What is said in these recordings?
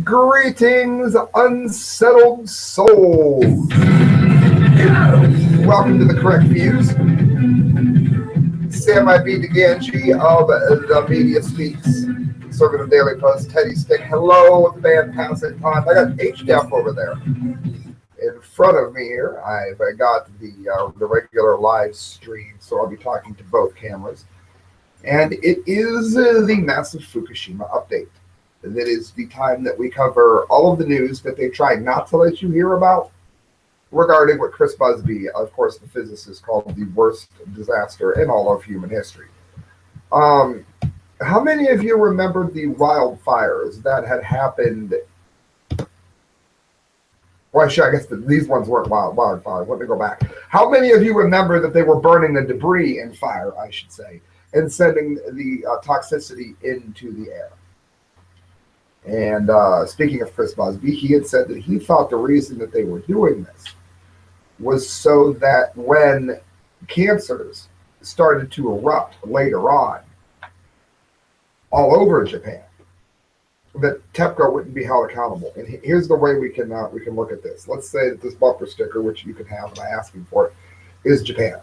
Greetings, unsettled souls. Welcome to the Correct Views. Sam I.B. Gangi of the Media Speaks, Conservative Daily Post, Teddy Stick. Hello, with the band Passing Time. I got HDF over there. In front of me here, I've got the regular live stream, so I'll be talking to both cameras. And it is the massive Fukushima update. That is the time that we cover all of the news that they tried not to let you hear about regarding what Chris Busby, of course, the physicist, called the worst disaster in all of human history. How many of you remember the wildfires that had happened? Well, I guess these ones weren't wildfires. Let me go back. How many of you remember that they were burning the debris in fire, I should say, and sending the toxicity into the air? And speaking of Chris Busby, he had said that he thought the reason that they were doing this was so that when cancers started to erupt later on all over Japan, that TEPCO wouldn't be held accountable. And here's the way we can look at this. Let's say that this bumper sticker, which you can have by asking for it, is Japan.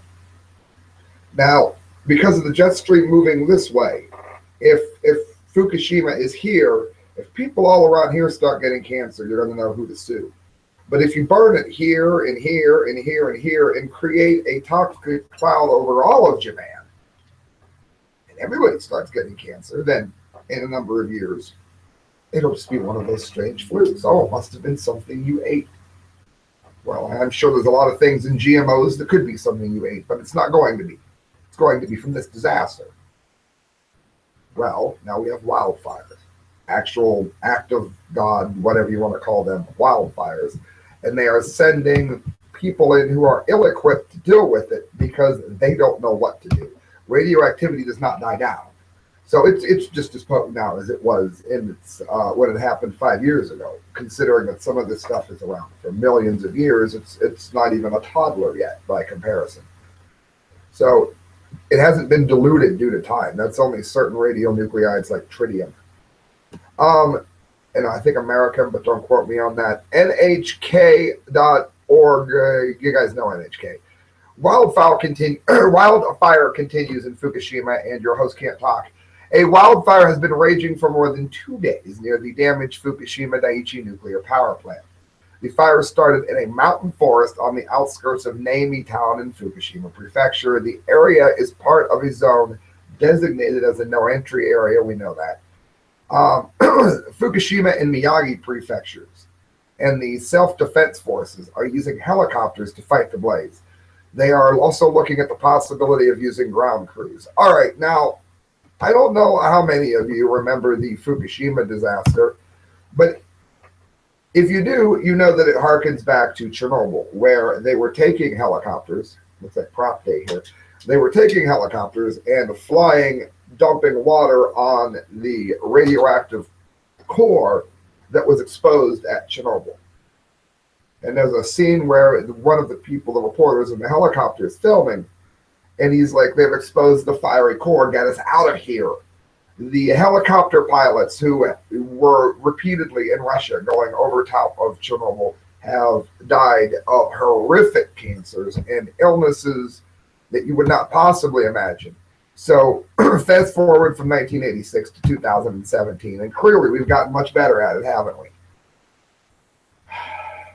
Now, because of the jet stream moving this way, if Fukushima is here, if people all around here start getting cancer, you're going to know who to sue. But if you burn it here and here and here and here and create a toxic cloud over all of Japan, and everybody starts getting cancer, then in a number of years, it'll just be one of those strange flus. Oh, it must have been something you ate. Well, I'm sure there's a lot of things in GMOs that could be something you ate, but it's not going to be. It's going to be from this disaster. Well, now we have wildfires. Actual act of God, whatever you want to call them, wildfires. And they are sending people in who are ill-equipped to deal with it because they don't know what to do. Radioactivity does not die down. So it's just as potent now as it was in its, when it happened 5 years ago, considering that some of this stuff is around for millions of years. It's not even a toddler yet by comparison. So it hasn't been diluted due to time. That's only certain radionuclides like tritium. And I think American, but don't quote me on that. NHK.org. You guys know NHK. Wildfire continues in Fukushima, and your host can't talk. A wildfire has been raging for more than 2 days near the damaged Fukushima Daiichi nuclear power plant. The fire started in a mountain forest on the outskirts of Naimi town in Fukushima Prefecture. The area is part of a zone designated as a no-entry area. We know that. Fukushima and Miyagi prefectures and the self-defense forces are using helicopters to fight the blaze. They are also looking at the possibility of using ground crews. All right, now, I don't know how many of you remember the Fukushima disaster, but if you do, you know that it harkens back to Chernobyl, where they were taking helicopters. Looks like prop day here. They were taking helicopters and flying, dumping water on the radioactive core that was exposed at Chernobyl. And there's a scene where one of the people, the reporters in the helicopter, is filming, and he's like, they've exposed the fiery core, get us out of here. The helicopter pilots who were repeatedly in Russia going over top of Chernobyl have died of horrific cancers and illnesses that you would not possibly imagine. So fast forward from 1986 to 2017, and clearly we've gotten much better at it, haven't we?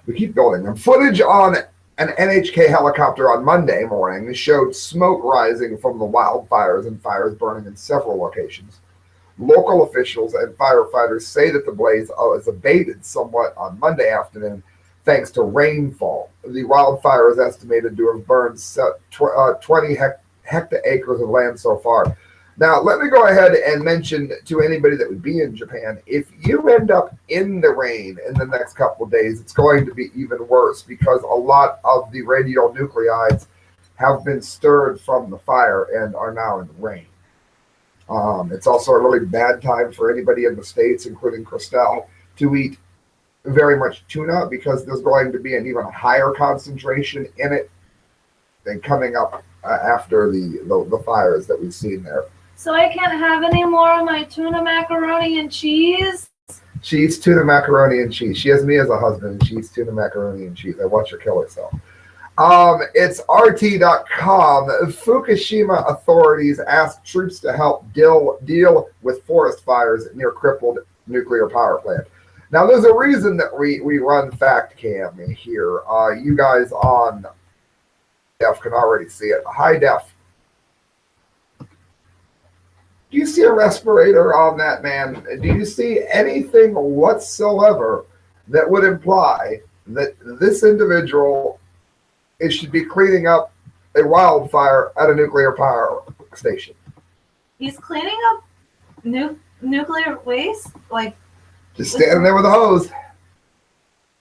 We keep building them. Footage on an NHK helicopter on Monday morning showed smoke rising from the wildfires and fires burning in several locations. Local officials and firefighters say that the blaze has abated somewhat on Monday afternoon thanks to rainfall. The wildfire is estimated to have burned 20 hectares of land so far. Now, let me go ahead and mention to anybody that would be in Japan, if you end up in the rain in the next couple of days, it's going to be even worse because a lot of the radionuclides have been stirred from the fire and are now in the rain. It's also a really bad time for anybody in the States, including Christelle, to eat very much tuna because there's going to be an even higher concentration in it than coming up after the fires that we've seen there. So I can't have any more of my tuna macaroni and cheese? She eats tuna, macaroni, and cheese. She has me as a husband, and she eats tuna, macaroni, and cheese. I watch her kill herself. It's RT.com. Fukushima authorities ask troops to help deal with forest fires near crippled nuclear power plant. Now, there's a reason that we run Fact Cam here. You guys on def can already see it. High def. Do you see a respirator on that man? Do you see anything whatsoever that would imply that this individual should be cleaning up a wildfire at a nuclear power station? He's cleaning up nuclear waste? Like, just standing there with a hose.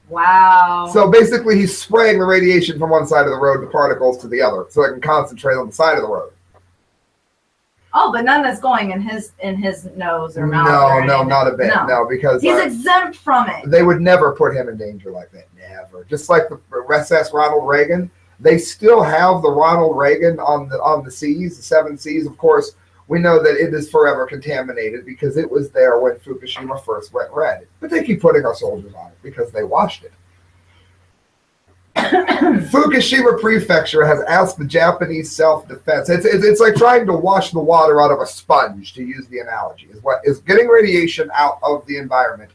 Wow. So basically he's spraying the radiation from one side of the road, the particles to the other, so they can concentrate on the side of the road. Oh, but none that's going in his nose or mouth. No, not a bit. No, because he's exempt from it. They would never put him in danger like that. Never. Just like the SS Ronald Reagan, they still have the Ronald Reagan on the seas, the 7 seas. Of course, we know that it is forever contaminated because it was there when Fukushima first went red. But they keep putting our soldiers on it because they washed it. Fukushima Prefecture has asked the Japanese self-defense. It's like trying to wash the water out of a sponge, to use the analogy. Is getting radiation out of the environment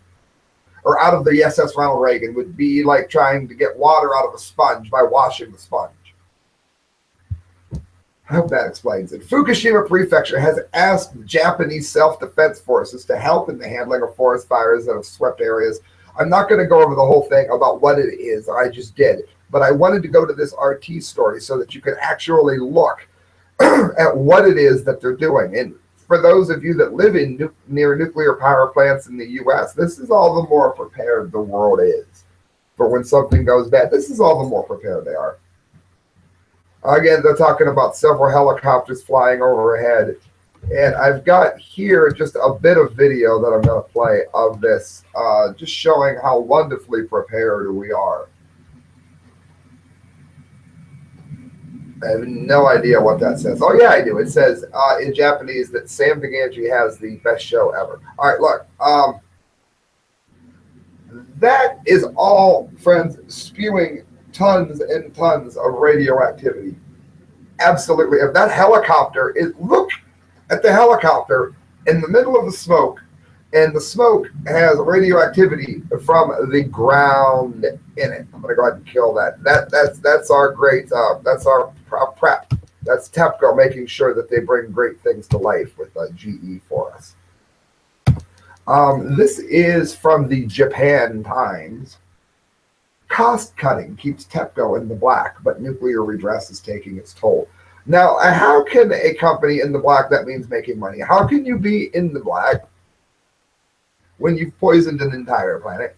or out of the SS Ronald Reagan would be like trying to get water out of a sponge by washing the sponge. I hope that explains it. Fukushima Prefecture has asked the Japanese self-defense forces to help in the handling of forest fires that have swept areas. I'm not going to go over the whole thing about what it is. I just did. But I wanted to go to this RT story so that you can actually look at what it is that they're doing. And for those of you that live in near nuclear power plants in the U.S., this is all the more prepared the world is for when something goes bad. This is all the more prepared they are. Again, they're talking about several helicopters flying overhead. And I've got here just a bit of video that I'm going to play of this, just showing how wonderfully prepared we are. I have no idea what that says. Oh, yeah, I do. It says in Japanese that Sam Gangi has the best show ever. All right, look. That is all, friends, spewing tons and tons of radioactivity. Absolutely. If that helicopter is, look at the helicopter in the middle of the smoke, and the smoke has radioactivity from the ground in it. I'm going to go ahead and kill that. That's our great, that's our prep. That's TEPCO making sure that they bring great things to life with GE for us. This is from the Japan Times. Cost cutting keeps TEPCO in the black, but nuclear redress is taking its toll. Now, how can a company in the black, that means making money, how can you be in the black when you've poisoned an entire planet?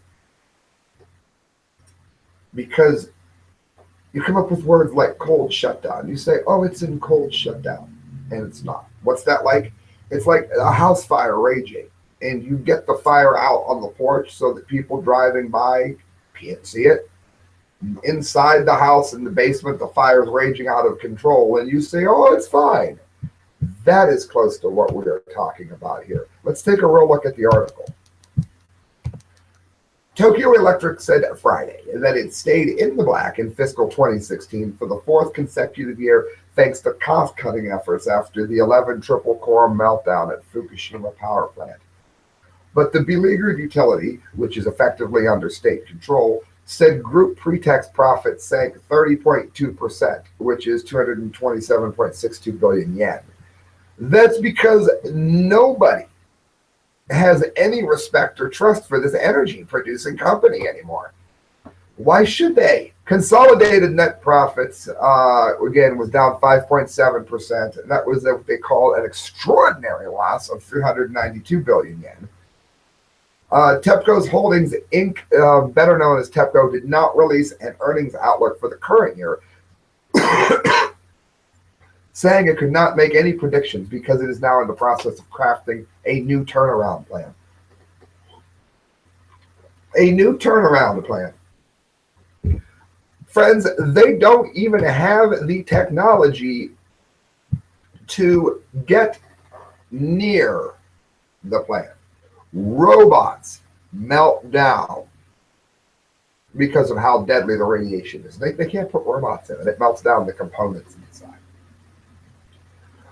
Because you come up with words like cold shutdown. You say, oh, it's in cold shutdown, and it's not. What's that like? It's like a house fire raging, and you get the fire out on the porch so that people driving by can't see it. Inside the house in the basement, the fire is raging out of control, and you say, oh, it's fine. That is close to what we're talking about here. Let's take a real look at the article. Tokyo Electric said Friday that it stayed in the black in fiscal 2016 for the 4th consecutive year thanks to cost-cutting efforts after the 11 triple-core meltdown at Fukushima power plant. But the beleaguered utility, which is effectively under state control, said group pre-tax profits sank 30.2%, which is 227.62 billion yen. That's because nobody has any respect or trust for this energy producing company anymore. Why should they? Consolidated net profits, again, was down 5.7%, and that was what they call an extraordinary loss of 392 billion yen. TEPCO's Holdings Inc., better known as TEPCO, did not release an earnings outlook for the current year, saying it could not make any predictions because it is now in the process of crafting a new turnaround plan. A new turnaround plan. Friends, they don't even have the technology to get near the plant. Robots melt down because of how deadly the radiation is. They can't put robots in it. It melts down the components inside.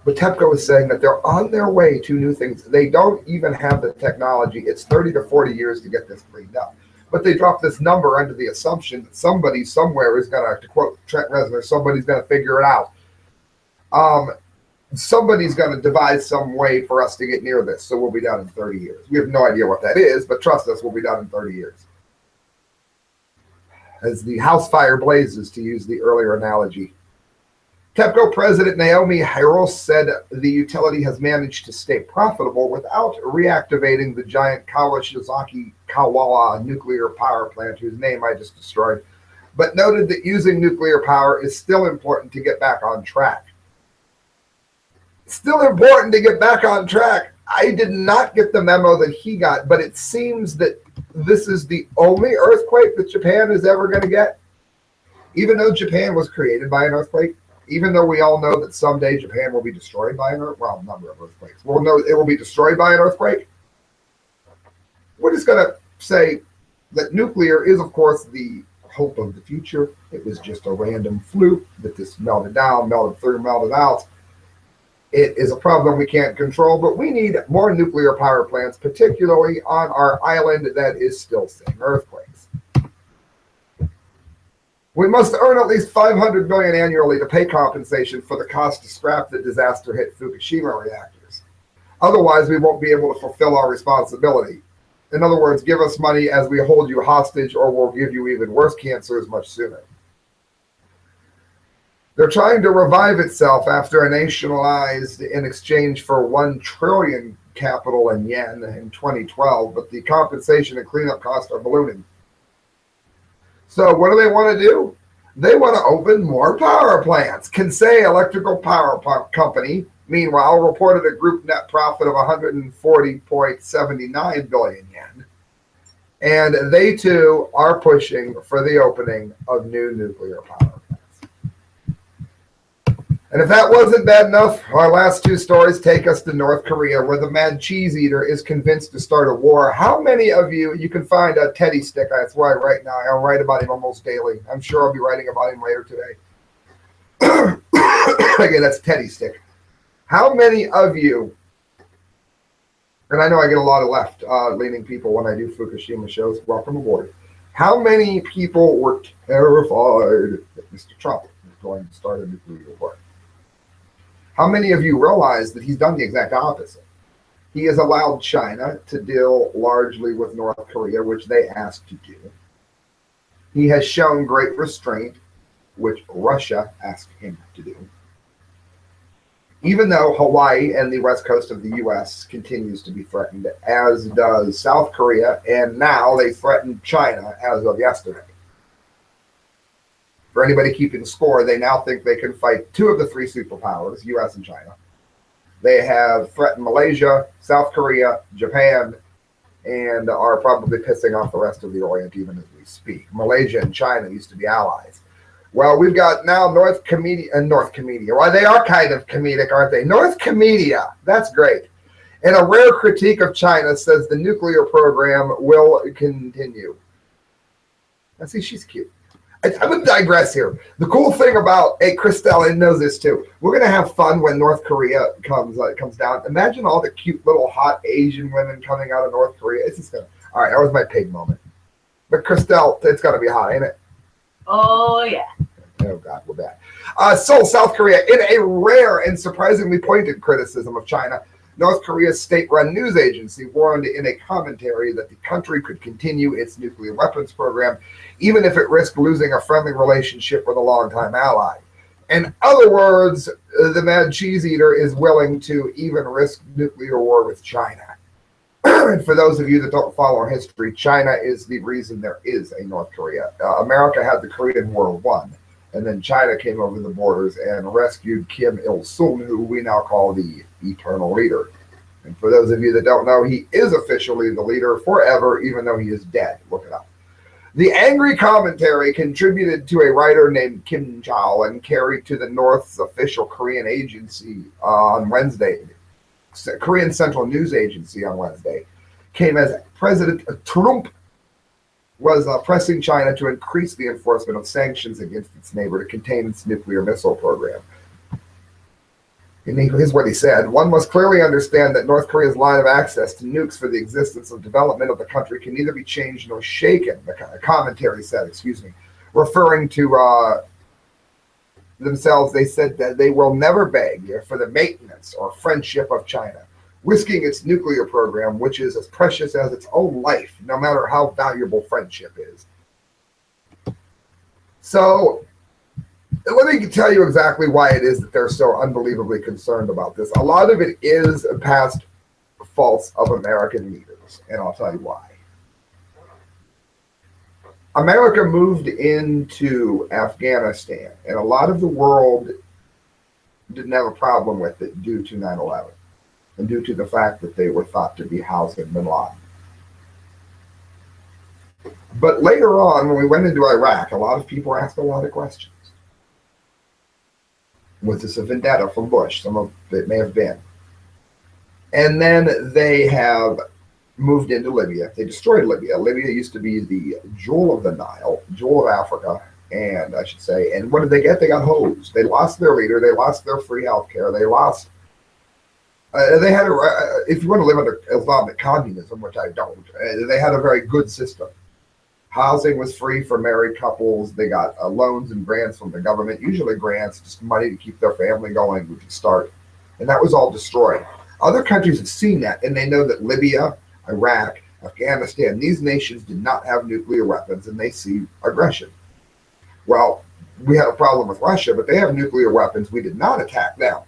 But TEPCO is saying that they're on their way to new things. They don't even have the technology. It's 30 to 40 years to get this cleaned up. But they dropped this number under the assumption that somebody somewhere is going to quote Trent Reznor, somebody's going to figure it out. Somebody's going to devise some way for us to get near this. So we'll be done in 30 years. We have no idea what that is, but trust us, we'll be done in 30 years. As the house fire blazes, to use the earlier analogy. TEPCO President Naomi Hirose said the utility has managed to stay profitable without reactivating the giant Kawashizaki-Kawawa nuclear power plant, whose name I just destroyed, but noted that using nuclear power is still important to get back on track. Still important to get back on track. I did not get the memo that he got, but it seems that this is the only earthquake that Japan is ever going to get. Even though Japan was created by an earthquake, even though we all know that someday Japan will be destroyed by an earthquake, well, a number of earthquakes. We'll know it will be destroyed by an earthquake. We're just going to say that nuclear is, of course, the hope of the future. It was just a random fluke that this melted down, melted through, melted out. It is a problem we can't control, but we need more nuclear power plants, particularly on our island that is still seeing earthquakes. We must earn at least $500 million annually to pay compensation for the cost to scrap the disaster-hit Fukushima reactors. Otherwise, we won't be able to fulfill our responsibility. In other words, give us money as we hold you hostage, or we'll give you even worse cancers much sooner. They're trying to revive itself after it nationalized in exchange for 1 trillion capital in yen in 2012, but the compensation and cleanup costs are ballooning. So what do they want to do? They want to open more power plants. Kansai Electrical Power Company, meanwhile, reported a group net profit of 140.79 billion yen. And they too are pushing for the opening of new nuclear power plants. And if that wasn't bad enough, our last 2 stories take us to North Korea, where the mad cheese eater is convinced to start a war. How many of you can find a Teddy Stick? That's why right now I'll write about him almost daily. I'm sure I'll be writing about him later today. Again, that's Teddy Stick. How many of you, and I know I get a lot of left-leaning people when I do Fukushima shows, welcome aboard. How many people were terrified that Mr. Trump was going to start a nuclear war? How many of you realize that he's done the exact opposite? He has allowed China to deal largely with North Korea, which they asked to do. He has shown great restraint, which Russia asked him to do. Even though Hawaii and the west coast of the U.S. continues to be threatened, as does South Korea, and now they threaten China as of yesterday. For anybody keeping score, they now think they can fight 2 of the 3 superpowers, U.S. and China. They have threatened Malaysia, South Korea, Japan, and are probably pissing off the rest of the Orient even as we speak. Malaysia and China used to be allies. Well, we've got now North Korea. Well, they are kind of comedic, aren't they? North Korea. That's great. And a rare critique of China says the nuclear program will continue. Now, see, she's cute. I'm going to digress here. The cool thing about, hey, Christelle knows this too. We're going to have fun when North Korea comes down. Imagine all the cute little hot Asian women coming out of North Korea. It's just going to, all right, that was my pig moment. But Christelle, it's got to be hot, ain't it? Oh, yeah. Oh, God, we're bad. Seoul, South Korea, in a rare and surprisingly pointed criticism of China, North Korea's state-run news agency warned in a commentary that the country could continue its nuclear weapons program, even if it risked losing a friendly relationship with a longtime ally. In other words, the mad cheese eater is willing to even risk nuclear war with China. And for those of you that don't follow history, China is the reason there is a North Korea. America had the Korean War won, and then China came over the borders and rescued Kim Il-sung, who we now call the eternal leader. And for those of you that don't know, he is officially the leader forever, even though he is dead. Look it up. The angry commentary contributed to a writer named Kim Chao and carried to the North's official Korean agency on Wednesday, Korean Central News Agency on Wednesday. came as President Trump was pressing China to increase the enforcement of sanctions against its neighbor to contain its nuclear missile program. And here's what he said. One must clearly understand that North Korea's line of access to nukes for the existence of development of the country can neither be changed nor shaken, the commentary said, referring to themselves. They said that they will never beg for the maintenance or friendship of China, risking its nuclear program, which is as precious as its own life, no matter how valuable friendship is. So let me tell you exactly why it is that they're so unbelievably concerned about this. A lot of it is past faults of American leaders, and I'll tell you why. America moved into Afghanistan, and a lot of the world didn't have a problem with it due to 9/11. And due to the fact that they were thought to be housing bin Laden. But later on, when we went into Iraq, a lot of people asked a lot of questions. Was this a vendetta from Bush? Some of it may have been. And then they have moved into Libya. They destroyed Libya. Libya used to be the jewel of the Nile, jewel of Africa, and I should say. And what did they get? They got hosed. They lost their leader. They lost their free health care. They lost. They had if you want to live under Islamic communism, which I don't, they had a very good system. Housing was free for married couples. They got loans and grants from the government, usually grants, just money to keep their family going, which would start. And that was all destroyed. Other countries have seen that, and they know that Libya, Iraq, Afghanistan, these nations did not have nuclear weapons, and they see aggression. Well, we had a problem with Russia, but they have nuclear weapons. We did not attack them.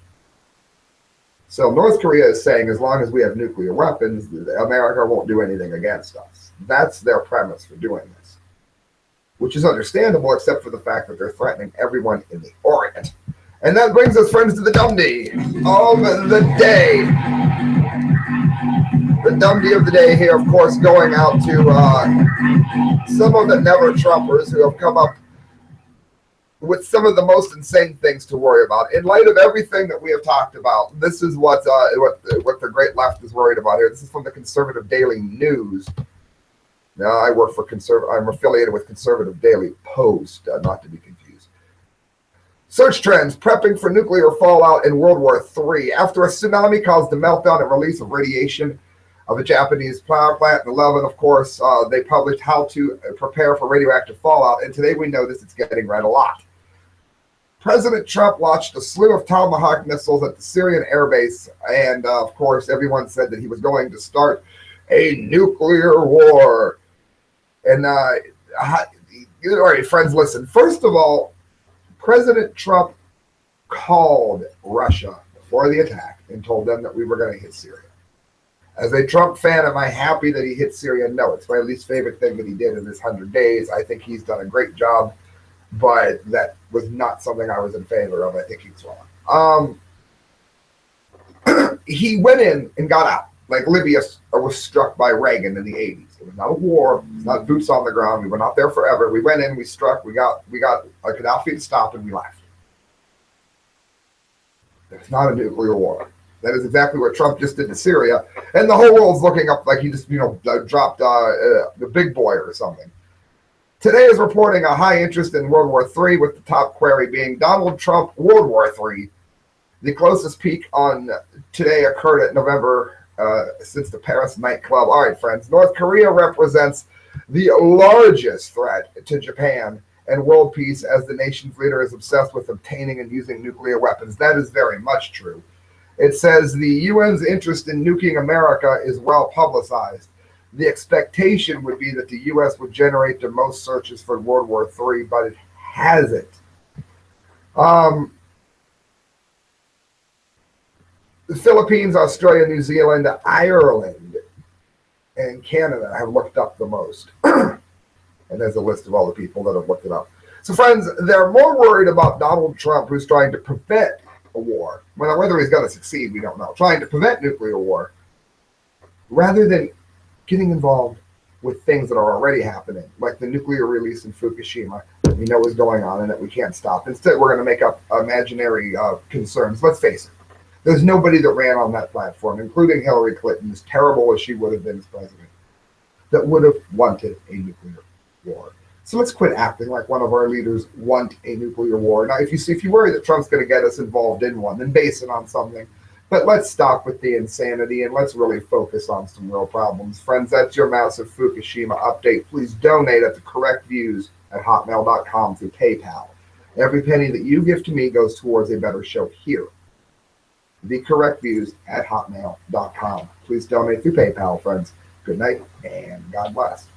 So North Korea is saying as long as we have nuclear weapons, America won't do anything against us. That's their premise for doing this, which is understandable except for the fact that they're threatening everyone in the Orient. And that brings us, friends, to the DUMBDEE of the day. The DUMBDEE of the day here, of course, going out to some of the never-Trumpers who have come up with some of the most insane things to worry about. In light of everything that we have talked about, this is what the great left is worried about here. This is from the Conservative Daily News. Now, I work for I'm affiliated with Conservative Daily Post, not to be confused. Search trends, prepping for nuclear fallout in World War III. After a tsunami caused the meltdown and release of radiation of a Japanese power plant in 2011, of course, they published how to prepare for radioactive fallout. And today we know this, it's getting read a lot. President Trump launched a slew of Tomahawk missiles at the Syrian airbase, and of course, everyone said that he was going to start a nuclear war. And all right, friends, listen. First of all, President Trump called Russia before the attack and told them that we were going to hit Syria. As a Trump fan, am I happy that he hit Syria? No, it's my least favorite thing that he did in this 100 days. I think he's done a great job, but that was not something I was in favor of. I think he's wrong. He went in and got out. Like Libya was struck by Reagan in the 80s. It was not a war. It's not boots on the ground. We were not there forever. We went in, we struck, we got a Gaddafi to stop, and we left. It's not a nuclear war. That is exactly what Trump just did to Syria. And the whole world's looking up like he just, dropped the big boy or something. Today is reporting a high interest in World War III, with the top query being Donald Trump, World War III. The closest peak on today occurred at November since the Paris nightclub. All right, friends, North Korea represents the largest threat to Japan and world peace, as the nation's leader is obsessed with obtaining and using nuclear weapons. That is very much true. It says the UN's interest in nuking America is well publicized. The expectation would be that the U.S. would generate the most searches for World War III, but it hasn't. The Philippines, Australia, New Zealand, Ireland, and Canada have looked up the most. And there's a list of all the people that have looked it up. So, friends, they're more worried about Donald Trump, who's trying to prevent a war. Well, whether he's going to succeed, we don't know. Trying to prevent nuclear war, rather than getting involved with things that are already happening, like the nuclear release in Fukushima that we know is going on and that we can't stop. Instead, we're going to make up imaginary concerns. Let's face it. There's nobody that ran on that platform, including Hillary Clinton, as terrible as she would have been as president, that would have wanted a nuclear war. So let's quit acting like one of our leaders want a nuclear war. Now, if you worry that Trump's going to get us involved in one, then base it on something. But let's stop with the insanity and let's really focus on some real problems. Friends, that's your massive Fukushima update. Please donate at the correctviews@hotmail.com through PayPal. Every penny that you give to me goes towards a better show here. thecorrectviews@hotmail.com. Please donate through PayPal, friends. Good night and God bless.